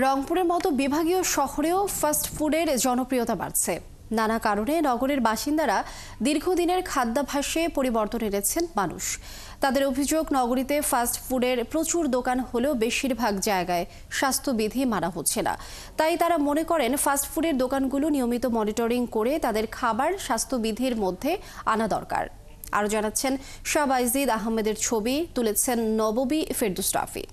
রংপুরের মতো বিভাগীয় শহরেও ফাস্ট ফুডের জনপ্রিয়তা বাড়ছে। নানা কারণে নগরের বাসিন্দারা দীর্ঘদিনের খাদ্যাভ্যাসে পরিবর্তন এনেছেন মানুষ। তাদের অভিযোগ, নগরীতে ফাস্ট ফুডের প্রচুর দোকান হলেও বেশিরভাগ জায়গায় স্বাস্থ্যবিধি মানা হচ্ছে না। তাই তারা মনে করেন ফাস্ট ফুডের দোকানগুলো নিয়মিত মনিটরিং করে তাদের খাবার স্বাস্থ্যবিধির মধ্যে আনা দরকার। আরও জানাচ্ছেন শাহবাইজিদ আহমেদের, ছবি তুলেছেন নববী ফেরদৌস রাফি।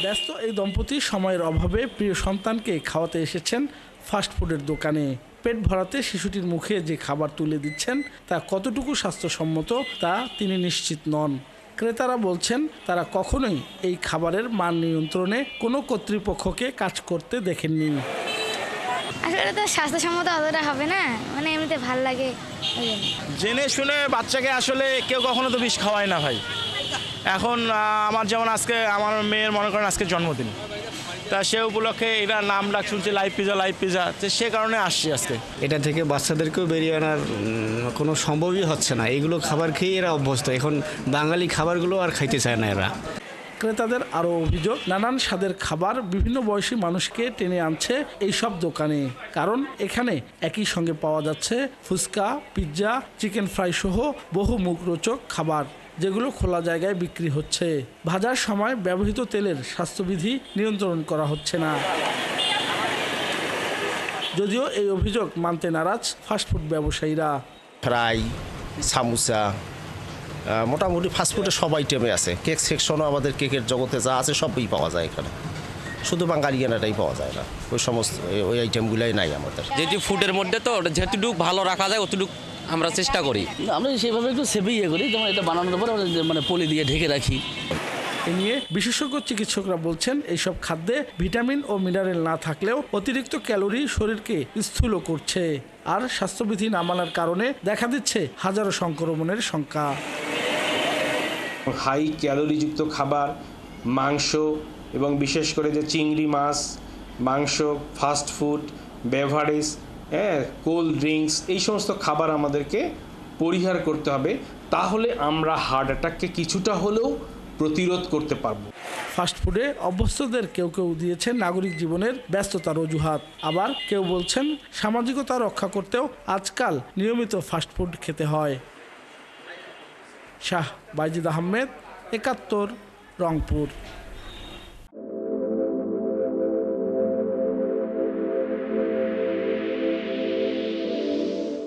ব্যস্ত এই দম্পতি সময়ের অভাবে প্রিয় সন্তানকে খাওয়াতে এসেছেন ফাস্টফুডের দোকানে। পেট ভরাতে শিশুটির মুখে যে খাবার তুলে দিচ্ছেন তা কতটুকু স্বাস্থ্যসম্মত তা তিনি নিশ্চিত নন। ক্রেতারা বলছেন তারা কখনোই এই খাবারের মান নিয়ন্ত্রণে কোনো কর্তৃপক্ষকে কাজ করতে দেখেননি। আসলে তো স্বাস্থ্যসম্মত অতটা হবে না, মানে এমনিতে ভাল লাগে। জেনে শুনে বাচ্চাকে আসলে কেউ কখনো তো বিষ খাওয়ায় না ভাই। এখন আমার যেমন আজকে আমার মেয়ের মনে করেন আজকে জন্মদিন, তা সে উপলক্ষে এটা নাম ডাক শুনছি লাইভ পিজা, তো সে কারণে আসছি আজকে। এটা থেকে বাচ্চাদেরকেও বেরিয়ে আনার কোনো সম্ভবই হচ্ছে না। এগুলো খাবার খেয়ে এরা অভ্যস্ত, এখন বাঙালি খাবারগুলো আর খাইতে চায় না এরা। ক্রেতাদের আরও অভিযোগ, নানান স্বাদের খাবার বিভিন্ন বয়সী মানুষকে টেনে আনছে এইসব দোকানে। কারণ এখানে একই সঙ্গে পাওয়া যাচ্ছে ফুচকা, পিৎজা, চিকেন ফ্রাই সহ বহু মুখরোচক খাবার, যেগুলো খোলা জায়গায় বিক্রি হচ্ছে। ভাজার সময় ব্যবহৃত তেলের স্বাস্থ্যবিধি নিয়ন্ত্রণ করা হচ্ছে না। যদিও এই অভিযোগ মানতে নারাজ ফাস্টফুড ব্যবসায়ীরা। ফ্রাই, সামোসা, মোটামুটি ফাস্টফুডের সব আইটেমে আছে। কেক সেকশনও আমাদের কেকের জগতে যা আছে সবই পাওয়া যায় এখানে, শুধু বাঙালিয়ানাটাই পাওয়া যায় না। ওই সমস্ত ওই আইটেমগুলাই নাই আমাদের। যেহেতু ফুডের মধ্যে তো যেটুকু ভালো রাখা যায় অতটুকু আমরা চেষ্টা করি। আমরা সেভাবে একটু সেভে করি, যেমন এটা বানানোর পর মানে পলি দিয়ে ঢেকে রাখি। এ নিয়ে বিশেষজ্ঞ চিকিৎসকরা বলছেন এইসব খাদ্যে ভিটামিন ও মিনারেল না থাকলেও অতিরিক্ত ক্যালোরি শরীরকে স্থূল করছে, আর স্বাস্থ্যবিধি না মানার কারণে দেখা দিচ্ছে হাজারো সংক্রমণের শঙ্কা। হাই ক্যালোরিযুক্ত খাবার, মাংস এবং বিশেষ করে যে চিংড়ি মাছ, মাংস, fast food, beverage, cold drinks, এই সমস্ত খাবার আমাদেরকে পরিহার করতে হবে। তাহলে আমরা হার্ট অ্যাটাককে কিছুটা হলেও প্রতিরোধ করতে পারব। ফাস্টফুডে অভ্যস্তদের কেউ কেউ দিয়েছেন নাগরিক জীবনের ব্যস্ততার অজুহাত, আবার কেউ বলছেন সামাজিকতা রক্ষা করতেও আজকাল নিয়মিত ফাস্টফুড খেতে হয়। শাহবাইজিদ আহমেদ, ৭১, রংপুর।